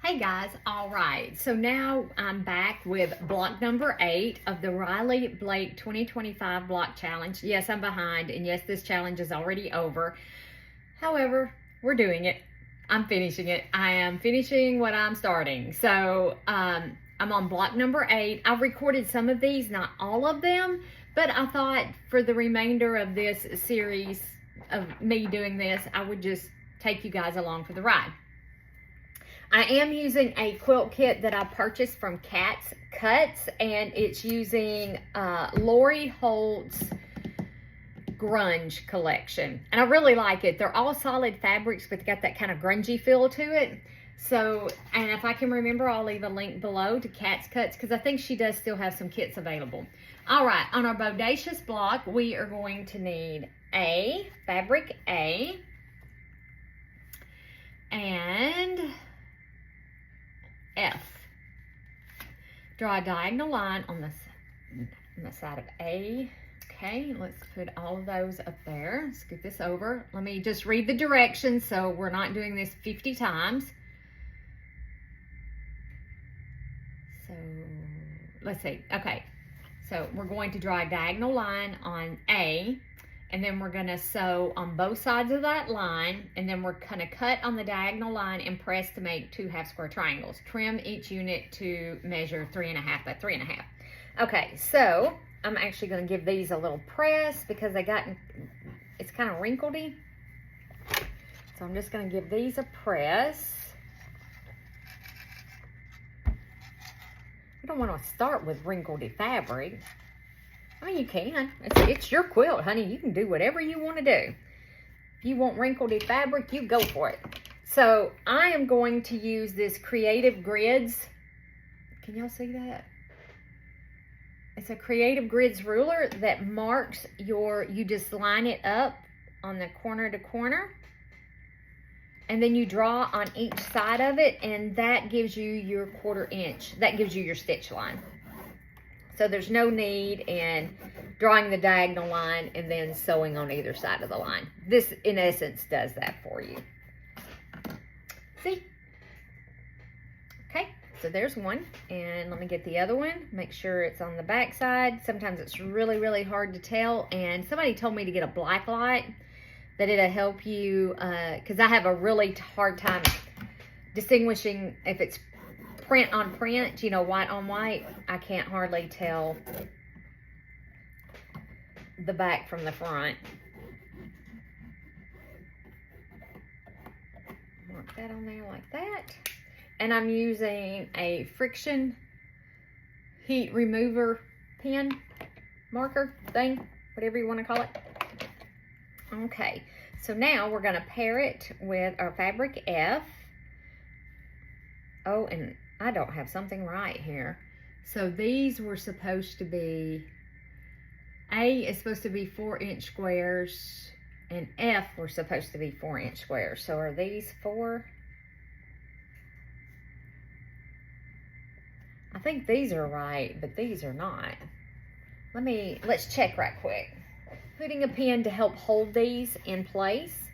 Hey guys, all right, so now I'm back with block number 8 of the Riley Blake 2025 block challenge. Yes, I'm behind, and yes, this challenge is already over. However, we're doing it. I'm finishing it. I am finishing what I'm starting. So I'm on block number 8. I've recorded some of these, not all of them, but I thought for the remainder of this series of me doing this, I would just take you guys along for the ride. I am using a quilt kit that I purchased from Cat's Cuts, and it's using Lori Holt's grunge collection, and I really like it. They're all solid fabrics, but they got that kind of grungy feel to it. So, and if I can remember, I'll leave a link below to Cat's Cuts because I think she does still have some kits available. All right, on our bodacious block, we are going to need A, fabric A, and F. Draw a diagonal line on the side of A. Okay, let's put all of those up there. Scoot this over. Let me just read the directions so we're not doing this 50 times. So, let's see. Okay, so we're going to draw a diagonal line on A, and then we're going to sew on both sides of that line, and then we're going to cut on the diagonal line and press to make 2 half square triangles. Trim each unit to measure 3.5 by 3.5. Okay, so I'm actually going to give these a little press because it's kind of wrinkledy. So I'm just going to give these a press. You don't want to start with wrinkledy fabric. I mean, you can. It's your quilt, honey. You can do whatever you want to do. If you want wrinkledy fabric, you go for it. So I am going to use this Creative Grids. Can y'all see that? It's a Creative Grids ruler that marks you just line it up on the corner to corner. And then you draw on each side of it, and that gives you your 1/4 inch. That gives you your stitch line. So there's no need in drawing the diagonal line and then sewing on either side of the line. This, in essence, does that for you. See? Okay, so there's one. And let me get the other one. Make sure it's on the back side. Sometimes it's really, really hard to tell. And somebody told me to get a black light, that it'll help you, because I have a really hard time distinguishing if it's print on print, you know, white on white. I can't hardly tell the back from the front. Mark that on there like that. And I'm using a friction heat remover pen marker thing, whatever you want to call it. Okay, so now we're going to pair it with our fabric F. Oh, and I don't have something right here. So these were supposed to be, A is supposed to be 4-inch squares, and F were supposed to be 4-inch squares. So are these 4? I think these are right, but these are not. Let's check right quick. Putting a pin to help hold these in place.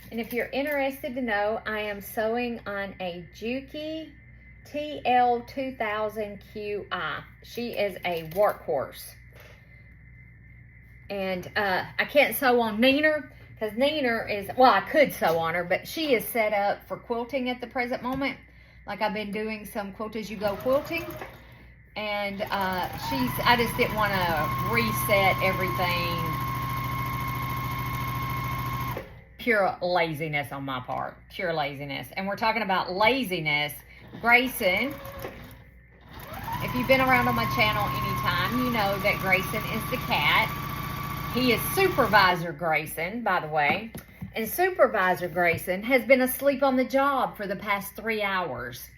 And if you're interested to know, I am sewing on a Juki TL2000QI. She is a workhorse. And I can't sew on Neener because Neener is, well, I could sew on her, but she is set up for quilting at the present moment. Like I've been doing some quilt as you go quilting. And I just didn't want to reset everything. Pure laziness on my part, pure laziness. And we're talking about laziness. Grayson, if you've been around on my channel anytime, you know that Grayson is the cat. He is Supervisor Grayson, by the way. And Supervisor Grayson has been asleep on the job for the past 3 hours.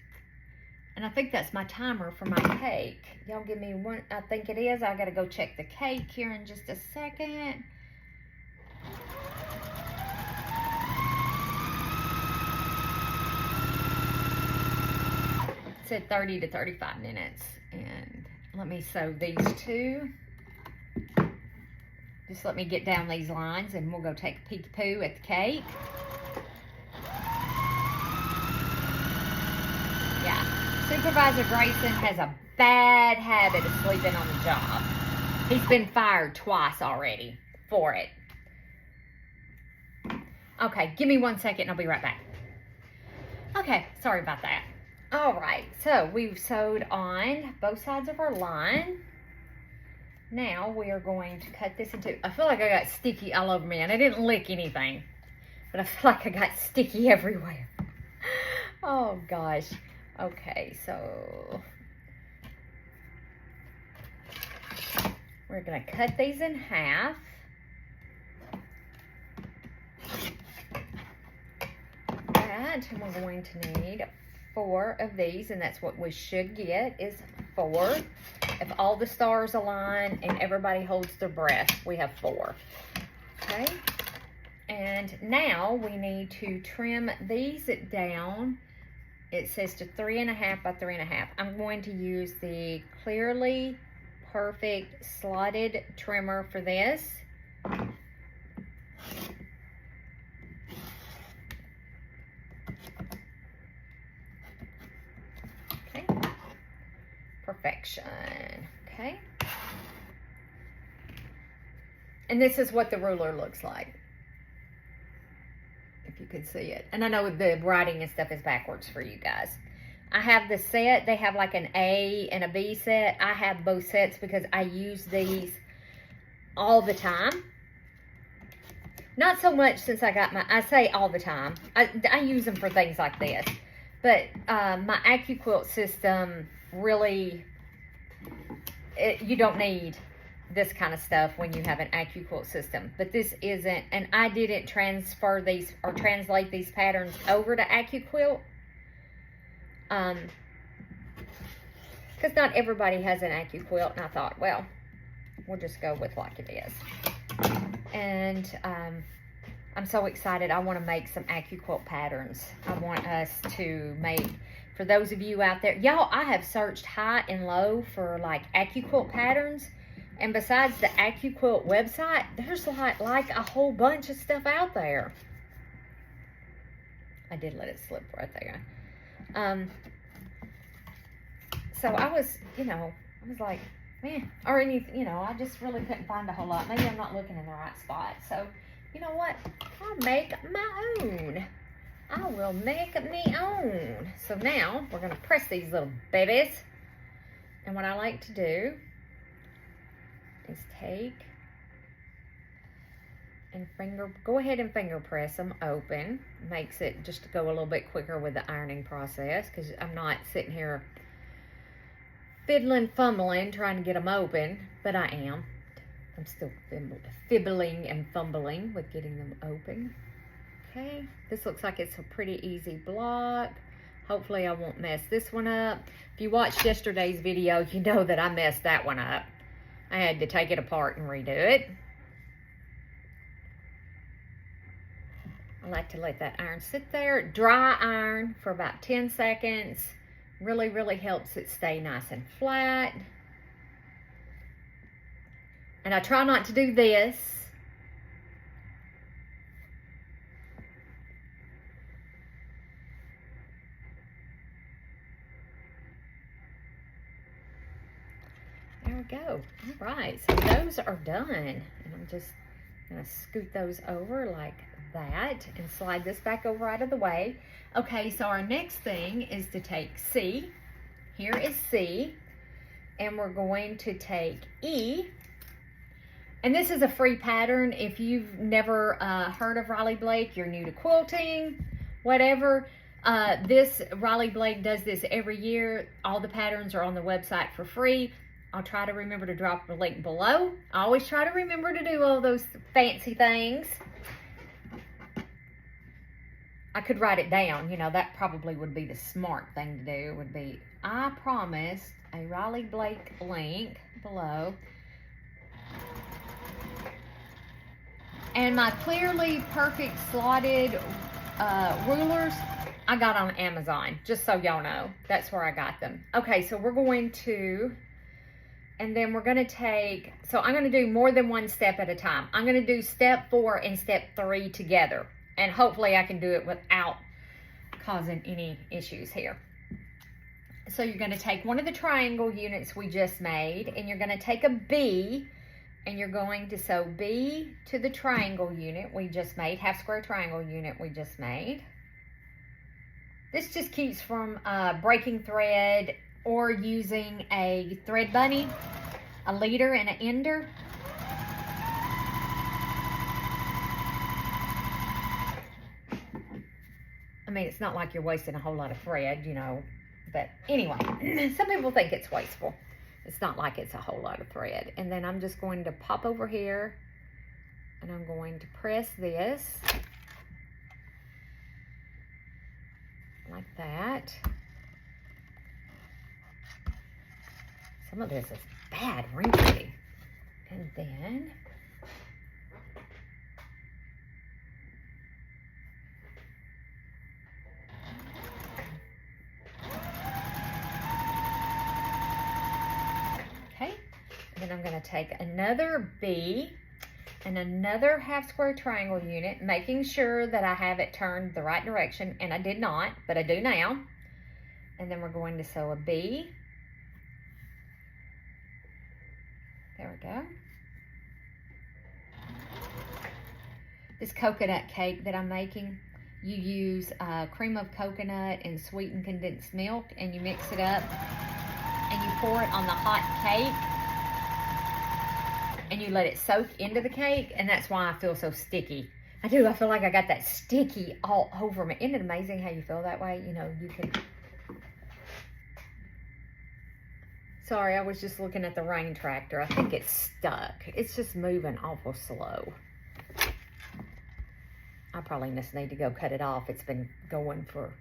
And I think that's my timer for my cake. Y'all give me one, I think it is. I gotta go check the cake here in just a second. Said 30 to 35 minutes. And let me sew these two. Just let me get down these lines and we'll go take a peek poo at the cake. Yeah, Supervisor Grayson has a bad habit of sleeping on the job. He's been fired twice already for it. Okay, give me 1 second and I'll be right back. Okay, sorry about that. All right, so we've sewed on both sides of our line. Now we are going to cut this into, I feel like I got sticky all over me, and I didn't lick anything, but I feel like I got sticky everywhere. Oh gosh. Okay, so we're gonna cut these in half. And we're going to need 4 of these, and that's what we should get, is 4. If all the stars align and everybody holds their breath, we have 4. Okay, and now we need to trim these down. It says to 3.5 by 3.5. I'm going to use the Clearly Perfect slotted trimmer for this. Okay, perfection. Okay, and this is what the ruler looks like, if you could see it. And I know the writing and stuff is backwards for you guys. I have the set. They have like an A and a B set. I have both sets because I use these all the time. Not so much since I got my, I say all the time. I use them for things like this. But my AccuQuilt system really, you don't need this kind of stuff when you have an AccuQuilt system. But this isn't, and I didn't transfer these or translate these patterns over to AccuQuilt. Because not everybody has an AccuQuilt, and I thought, well, we'll just go with like it is. And I'm so excited. I want to make some AccuQuilt patterns. I want us to make, for those of you out there, y'all, I have searched high and low for like AccuQuilt patterns. And besides the AccuQuilt website, there's like a whole bunch of stuff out there. I did let it slip right there. So I was, I was like, man, or anything, I just really couldn't find a whole lot. Maybe I'm not looking in the right spot. So, you know what? I'll make my own. I will make me own. So now we're going to press these little babies. And what I like to do is take and go ahead and finger press them open. Makes it just go a little bit quicker with the ironing process, because I'm not sitting here fiddling, fumbling, trying to get them open, but I am. I'm still fibbling and fumbling with getting them open. Okay, this looks like it's a pretty easy block. Hopefully I won't mess this one up. If you watched yesterday's video, you know that I messed that one up. I had to take it apart and redo it. I like to let that iron sit there. Dry iron for about 10 seconds. Really, really helps it stay nice and flat. And I try not to do this. There we go. All right, so those are done. And I'm just gonna scoot those over like that and slide this back over out of the way. Okay, so our next thing is to take C. Here is C. And we're going to take E. And this is a free pattern. If you've never heard of Riley Blake, you're new to quilting, whatever. Riley Blake does this every year. All the patterns are on the website for free. I'll try to remember to drop the link below. I always try to remember to do all those fancy things. I could write it down. That probably would be the smart thing to do. Would be, I promised a Riley Blake link below. And my Clearly Perfect slotted rulers, I got on Amazon, just so y'all know. That's where I got them. Okay, so we're going to And then we're gonna take, so I'm gonna do more than one step at a time. I'm gonna do step 4 and step 3 together. And hopefully I can do it without causing any issues here. So you're gonna take one of the triangle units we just made, and you're gonna take a B, and you're going to sew B to the triangle unit we just made, half square triangle unit we just made. This just keeps from breaking thread or using a thread bunny, a leader, and an ender. I mean, it's not like you're wasting a whole lot of thread, you know, but anyway, some people think it's wasteful. It's not like it's a whole lot of thread. And then I'm just going to pop over here, and I'm going to press this like that. Some of this is bad wrinkly. And then okay, and then I'm going to take another B and another half square triangle unit, making sure that I have it turned the right direction, and I did not, but I do now. And then we're going to sew a B. There we go. This coconut cake that I'm making, you use cream of coconut and sweetened condensed milk, and you mix it up, and you pour it on the hot cake, and you let it soak into the cake, and that's why I feel so sticky. I feel like I got that sticky all over me. Isn't it amazing how you feel that way? You know, you can... Sorry, I was just looking at the rain tractor. I think it's stuck. It's just moving awful slow. I probably just need to go cut it off. It's been going for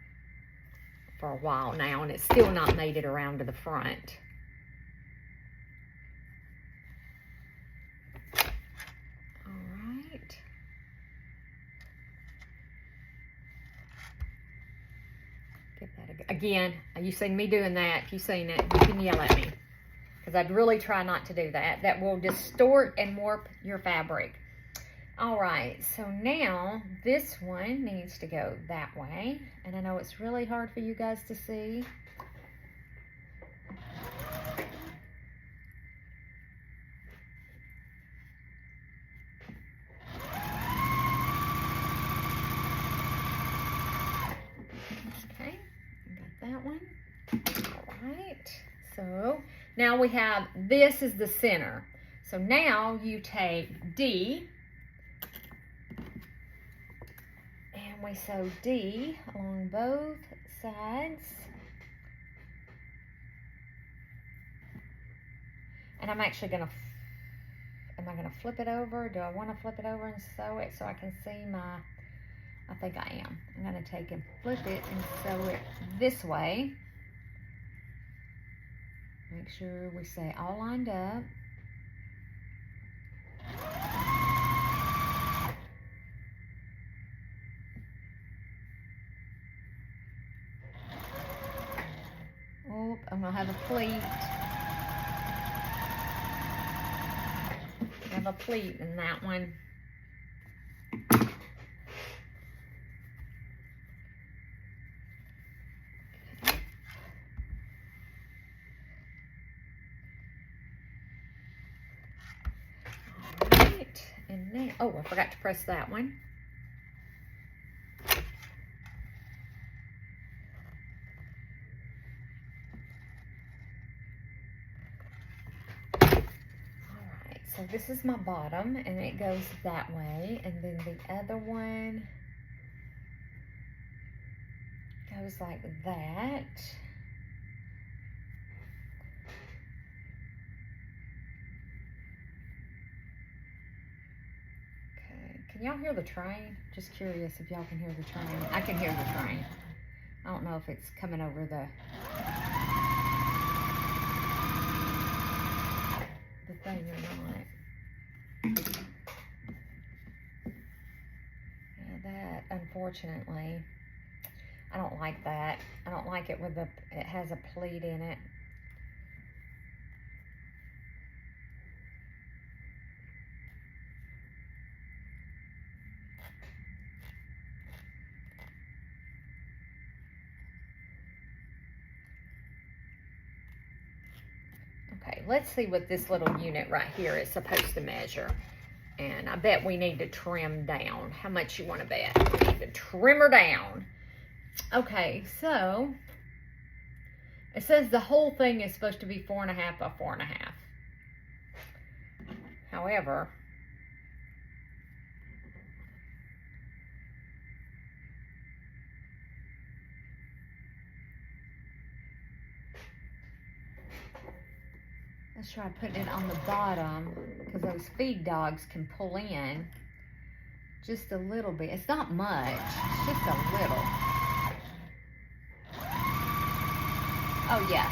a while now, and it's still not made it around to the front. All right. Give that again. You've seen me doing that. If you've seen it, you can yell at me, because I'd really try not to do that. That will distort and warp your fabric. All right, so now this one needs to go that way, and I know it's really hard for you guys to see. Okay, got that one. All right, so now we have, this is the center. So now you take D, and we sew D along both sides. And I'm actually gonna, am I gonna flip it over? Do I wanna flip it over and sew it so I can see my, I think I am. I'm gonna take and flip it and sew it this way. Make sure we stay all lined up. Oh, I'm gonna have a pleat. I have a pleat in that one. All right, and now, oh, I forgot to press that one. So this is my bottom, and it goes that way, and then the other one goes like that. Okay, can y'all hear the train? Just curious if y'all can hear the train. I can hear the train. I don't know if it's coming over the thing or not. Yeah, that, unfortunately, I don't like that. I don't like it with the, it has a pleat in it. let's see what this little unit right here is supposed to measure. And I bet we need to trim down. How much you want to bet? We need to trim her down. Okay, so it says the whole thing is supposed to be 4.5 by 4.5. However, let's try putting it on the bottom, because those feed dogs can pull in just a little bit. It's not much, it's just a little. Oh yeah,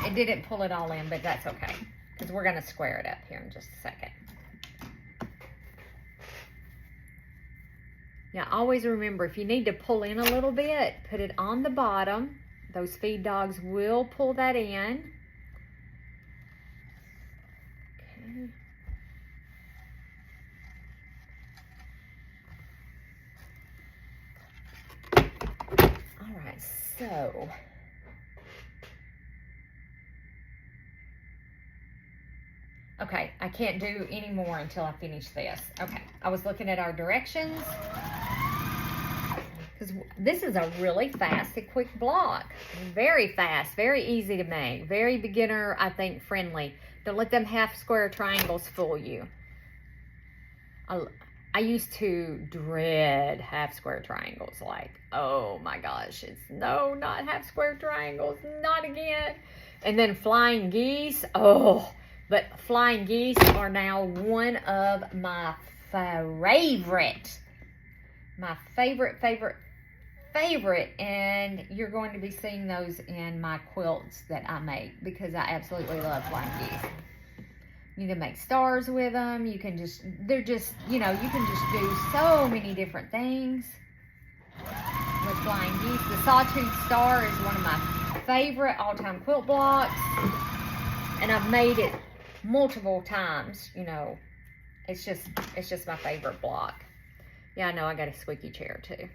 it didn't pull it all in, but that's okay, because we're gonna square it up here in just a second. Yeah, always remember, if you need to pull in a little bit, put it on the bottom. Those feed dogs will pull that in. All right, so okay, I can't do any more until I finish this. Okay, I was looking at our directions, because this is a really fast and quick block. Very fast, very easy to make, very beginner, I think, friendly. Don't let them half square triangles fool you. I used to dread half square triangles, like, oh my gosh, it's no, not half square triangles, not again. And then flying geese, oh, but flying geese are now one of my favorite. My favorite, and you're going to be seeing those in my quilts that I make, because I absolutely love flying geese. You can make stars with them. You can just, they're just, you know, you can just do so many different things with flying geese. The sawtooth star is one of my favorite all-time quilt blocks, and I've made it multiple times. You know, it's just my favorite block. Yeah, I know, I got a squeaky chair too.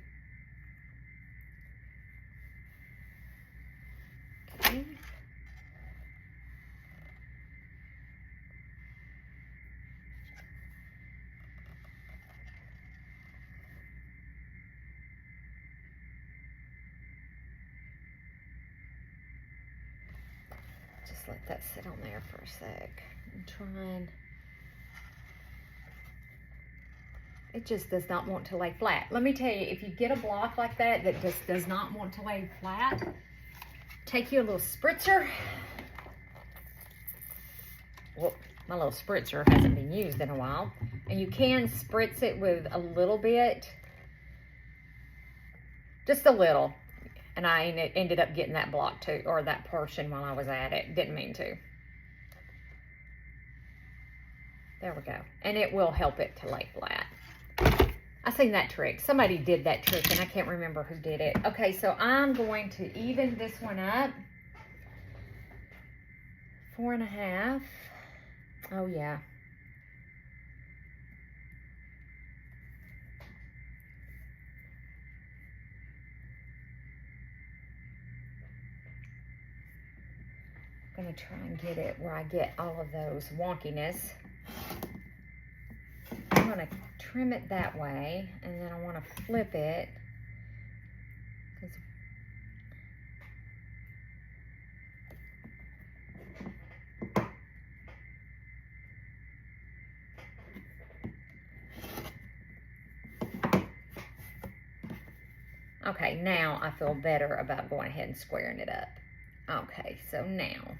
Okay. Just let that sit on there for a sec. I'm trying. It just does not want to lay flat. Let me tell you, if you get a block like that that just does not want to lay flat, take you a little spritzer. Well, my little spritzer hasn't been used in a while. And you can spritz it with a little bit. Just a little. And I ended up getting that block too, or that portion while I was at it. Didn't mean to. There we go. And it will help it to lay flat. I seen that trick. Somebody did that trick, and I can't remember who did it. Okay, so I'm going to even this one up. 4.5. Oh, yeah. I'm going to try and get it where I get all of those wonkiness. I'm going to trim it that way, and then I want to flip it. Okay, now I feel better about going ahead and squaring it up. Okay, so now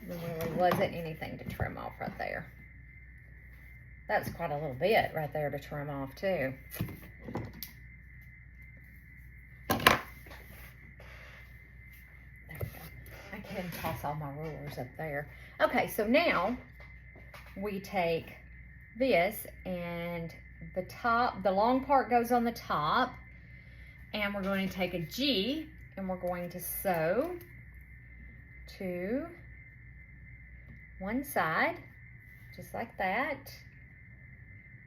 there really wasn't anything to trim off right there. That's quite a little bit right there to trim off too. There we go. I can toss all my rulers up there. Okay, so now we take this, and the top, the long part goes on the top, and we're going to take a G, and we're going to sew to one side, just like that.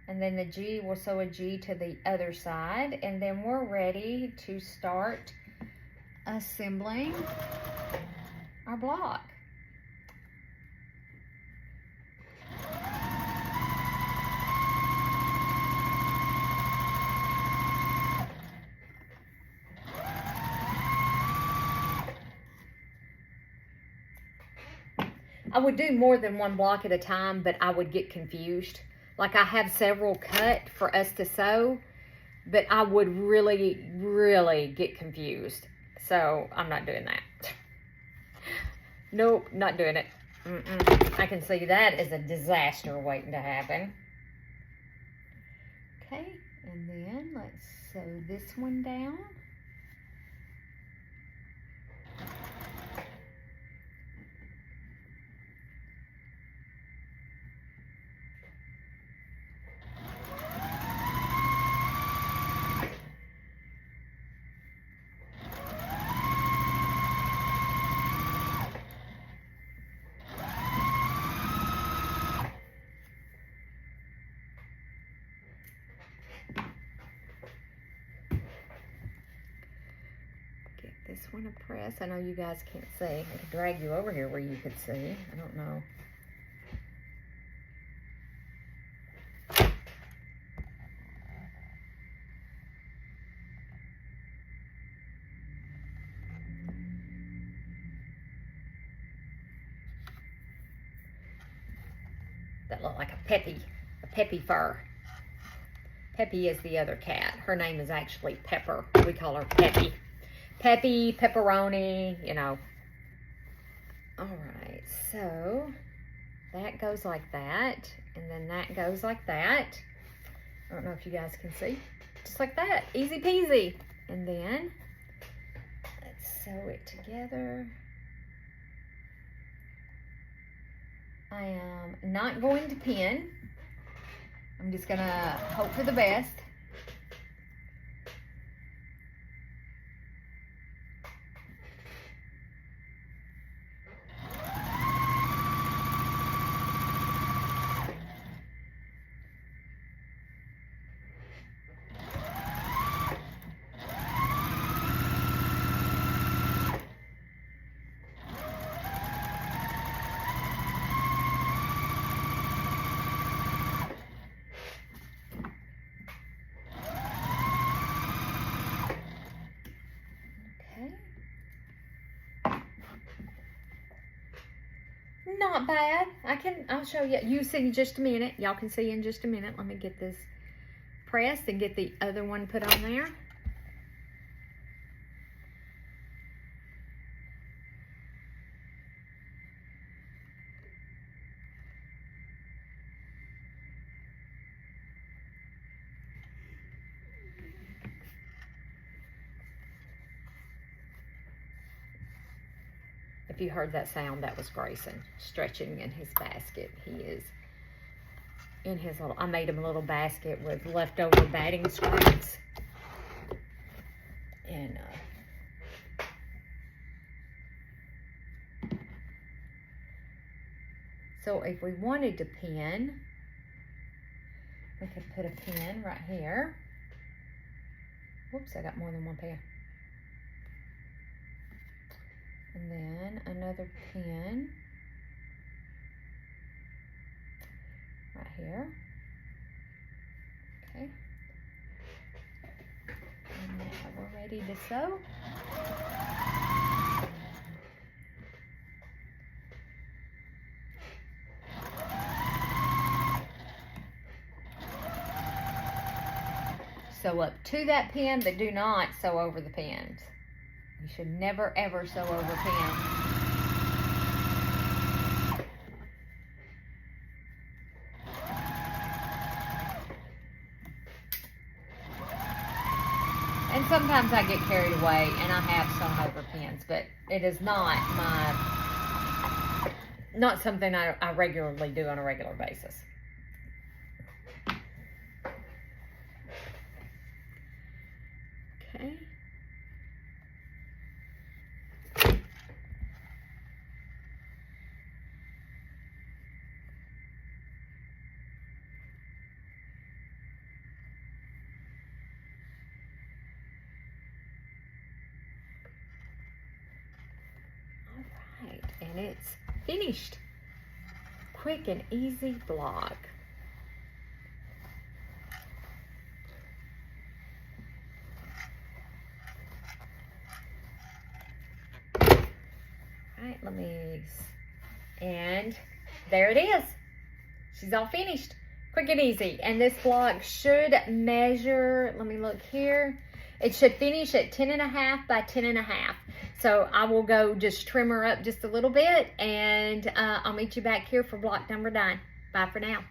And then the G, we'll sew a G to the other side, and then we're ready to start assembling our block. I would do more than one block at a time, but I would get confused. Like, I have several cut for us to sew, but I would really, really get confused. So I'm not doing that. Nope, not doing it. I can see that is a disaster waiting to happen. Okay, and then let's sew this one down. This one a press. I know you guys can't see. I could drag you over here where you could see. I don't know. That looked like a Peppy fur. Peppy is the other cat. Her name is actually Pepper. We call her Peppy. Peppy, pepperoni, you know. All right, so that goes like that, and then that goes like that. I don't know if you guys can see. Just like that, easy peasy. And then let's sew it together. I am not going to pin. I'm just gonna hope for the best. Not bad. I'll show you. You see in just a minute. Y'all can see in just a minute. Let me get this pressed and get the other one put on there. If you heard that sound, that was Grayson stretching in his basket. He is in his little, I made him a little basket with leftover batting scraps. And so if we wanted to pin, we could put a pin right here. Whoops, I got more than one pin. And then another pin right here. Okay. And now we're ready to sew. Sew up to that pin, but do not sew over the pins. You should never ever sew over pins. And sometimes I get carried away and I have sewn over pins, but it is not something I regularly do on a regular basis. Okay. And it's finished. Quick and easy block. Alright, and there it is. She's all finished. Quick and easy. And this block should measure, let me look here. It should finish at 10.5 by 10.5. So I will go just trim her up just a little bit, and I'll meet you back here for block number 9. Bye for now.